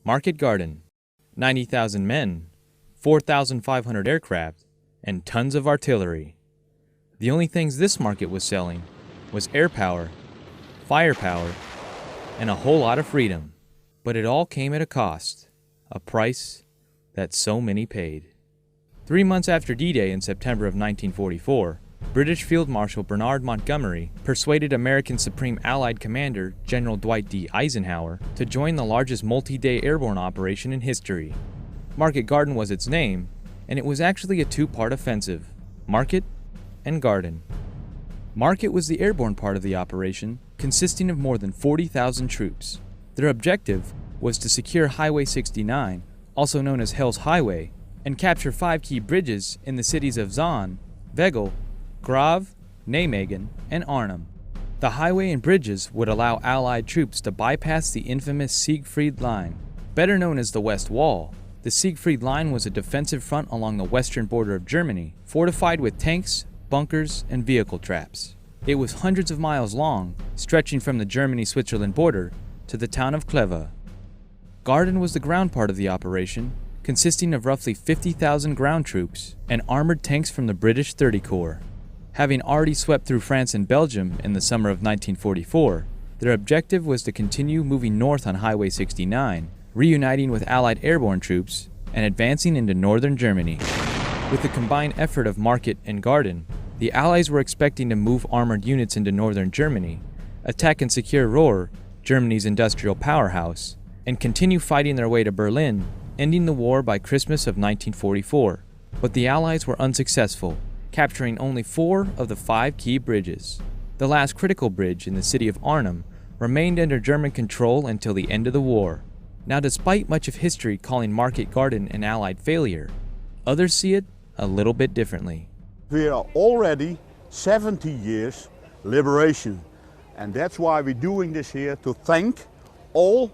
Market Garden, 90,000 men, 4,500 aircraft, and tons of artillery. The only things this market was selling was air power, firepower, and a whole lot of freedom. But it all came at a cost, a price that so many paid. 3 months after D-Day in September of 1944, British Field Marshal Bernard Montgomery persuaded American Supreme Allied Commander General Dwight D. Eisenhower to join the largest multi-day airborne operation in history. Market Garden was its name, and it was actually a two-part offensive, Market and Garden. Market was the airborne part of the operation, consisting of more than 40,000 troops. Their objective was to secure Highway 69, also known as Hell's Highway, and capture 5 key bridges in the cities of Zaan, Veghel, Grave, Nijmegen, and Arnhem. The highway and bridges would allow Allied troops to bypass the infamous Siegfried Line. Better known as the West Wall, the Siegfried Line was a defensive front along the western border of Germany, fortified with tanks, bunkers, and vehicle traps. It was hundreds of miles long, stretching from the Germany-Switzerland border to the town of Kleve. Garden was the ground part of the operation, consisting of roughly 50,000 ground troops and armored tanks from the British 30 Corps. Having already swept through France and Belgium in the summer of 1944, their objective was to continue moving north on Highway 69, reuniting with Allied airborne troops, and advancing into northern Germany. With the combined effort of Market and Garden, the Allies were expecting to move armored units into northern Germany, attack and secure Ruhr, Germany's industrial powerhouse, and continue fighting their way to Berlin, ending the war by Christmas of 1944. But the Allies were unsuccessful, capturing only 4 of the 5 key bridges. The last critical bridge in the city of Arnhem remained under German control until the end of the war. Now, despite much of history calling Market Garden an Allied failure, others see it a little bit differently. We are already 70 years liberation, and that's why we're doing this here, to thank all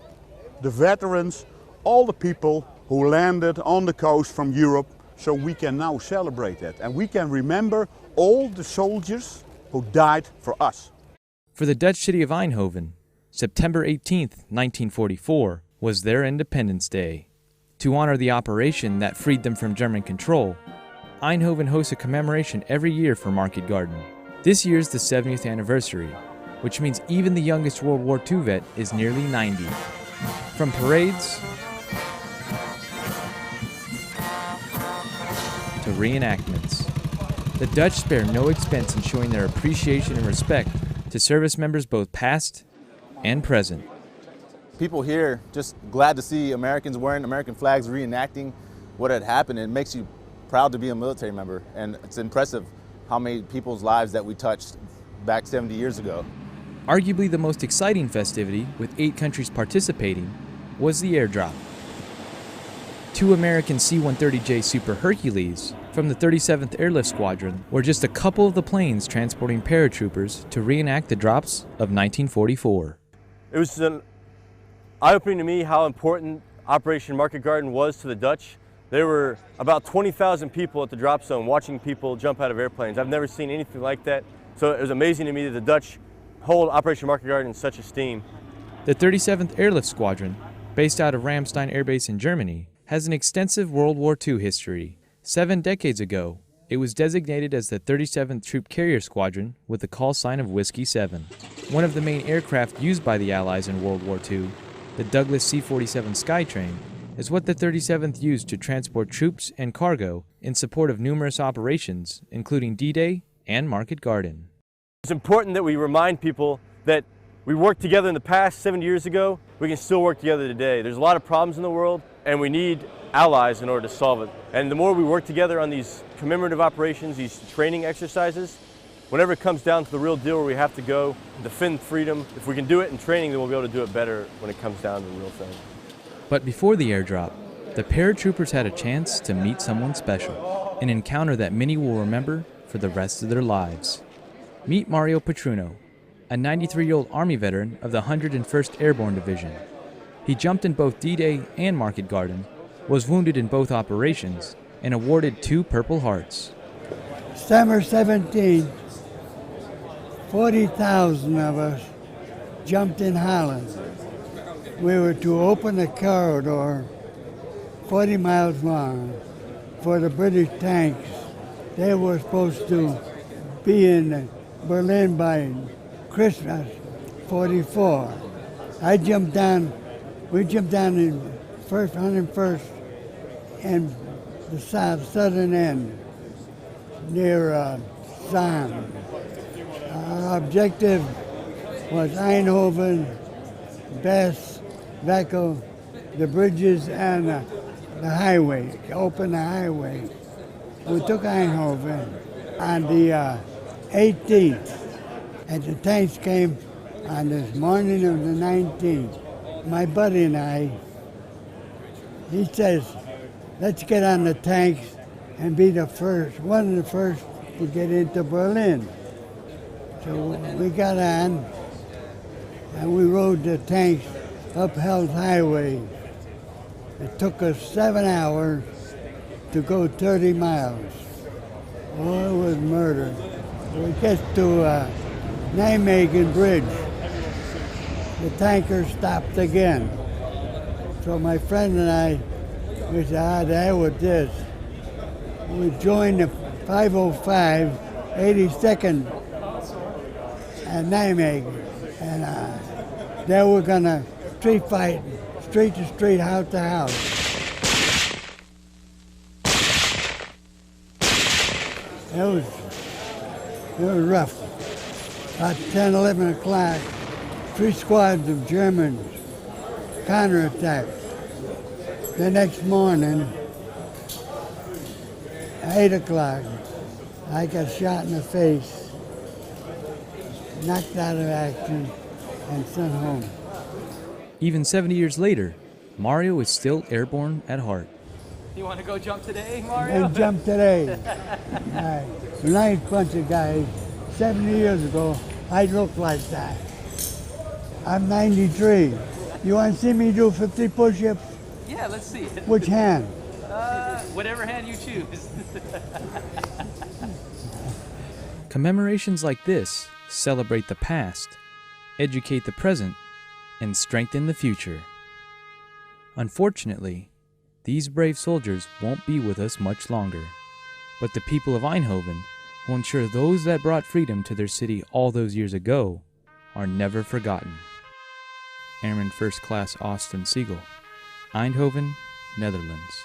the veterans, all the people who landed on the coast from Europe, so we can now celebrate that. And we can remember all the soldiers who died for us. For the Dutch city of Eindhoven, September 18th, 1944 was their Independence Day. To honor the operation that freed them from German control, Eindhoven hosts a commemoration every year for Market Garden. This year's the 70th anniversary, which means even the youngest World War II vet is nearly 90. From parades to reenactments, the Dutch spare no expense in showing their appreciation and respect to service members both past and present. People here just glad to see Americans wearing American flags, reenacting what had happened. It makes you proud to be a military member, and it's impressive how many people's lives that we touched back 70 years ago. Arguably the most exciting festivity, with 8 countries participating, was the airdrop. 2 American C-130J Super Hercules from the 37th Airlift Squadron were just a couple of the planes transporting paratroopers to reenact the drops of 1944. It was eye-opening to me how important Operation Market Garden was to the Dutch. There were about 20,000 people at the drop zone watching people jump out of airplanes. I've never seen anything like that. So it was amazing to me that the Dutch hold Operation Market Garden in such esteem. The 37th Airlift Squadron, based out of Ramstein Air Base in Germany, has an extensive World War II history. 7 decades ago, it was designated as the 37th Troop Carrier Squadron with the call sign of Whiskey 7. One of the main aircraft used by the Allies in World War II, the Douglas C-47 Skytrain, is what the 37th used to transport troops and cargo in support of numerous operations, including D-Day and Market Garden. It's important that we remind people that we worked together in the past 70 years ago. We can still work together today. There's a lot of problems in the world, and we need allies in order to solve it. And the more we work together on these commemorative operations, these training exercises, whenever it comes down to the real deal where we have to go defend freedom, if we can do it in training, then we'll be able to do it better when it comes down to the real thing. But before the airdrop, the paratroopers had a chance to meet someone special, an encounter that many will remember for the rest of their lives. Meet Mario Patruno, a 93-year-old Army veteran of the 101st Airborne Division. He jumped in both D-Day and Market Garden, was wounded in both operations, and awarded 2 Purple Hearts. Summer 17, 40,000 of us jumped in Holland. We were to open a corridor 40 miles long for the British tanks. They were supposed to be in Berlin by Christmas '44. We jumped down in 101st and the southern end near Zahn. Our objective was Eindhoven, Best, Veckel, the bridges and the highway, open the highway. We took Eindhoven on the 18th, and the tanks came on this morning of the 19th. My buddy and I, he says, let's get on the tanks and be the first, one of the first to get into Berlin. So we got on, and we rode the tanks up Hell's Highway. It took us 7 hours to go 30 miles. Oh, it was murder. We get to Nijmegen Bridge. The tanker stopped again. So my friend and I, we said, the hell with this. We joined the 505, 82nd at Nijmegen. And they were gonna street fight, street to street, house to house. It was rough. About 10, 11 o'clock, 3 squads of Germans counterattacked. The next morning, 8 o'clock, I got shot in the face, knocked out of action, and sent home. Even 70 years later, Mario is still airborne at heart. You want to go jump today, Mario? And jump today. Right. A nice bunch of guys. 70 years ago, I looked like that. I'm 93. You want to see me do 50 push-ups? Yeah, let's see it. Which hand? Whatever hand you choose. Commemorations like this celebrate the past, educate the present, and strengthen the future. Unfortunately, these brave soldiers won't be with us much longer, but the people of Eindhoven will ensure those that brought freedom to their city all those years ago are never forgotten. Airman First Class Austin Siegel, Eindhoven, Netherlands.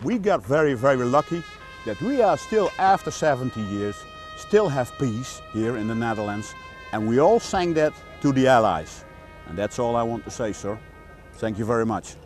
We got very, very lucky that we are still, after 70 years, still have peace here in the Netherlands, and we all sang that to the Allies. And that's all I want to say, sir. Thank you very much.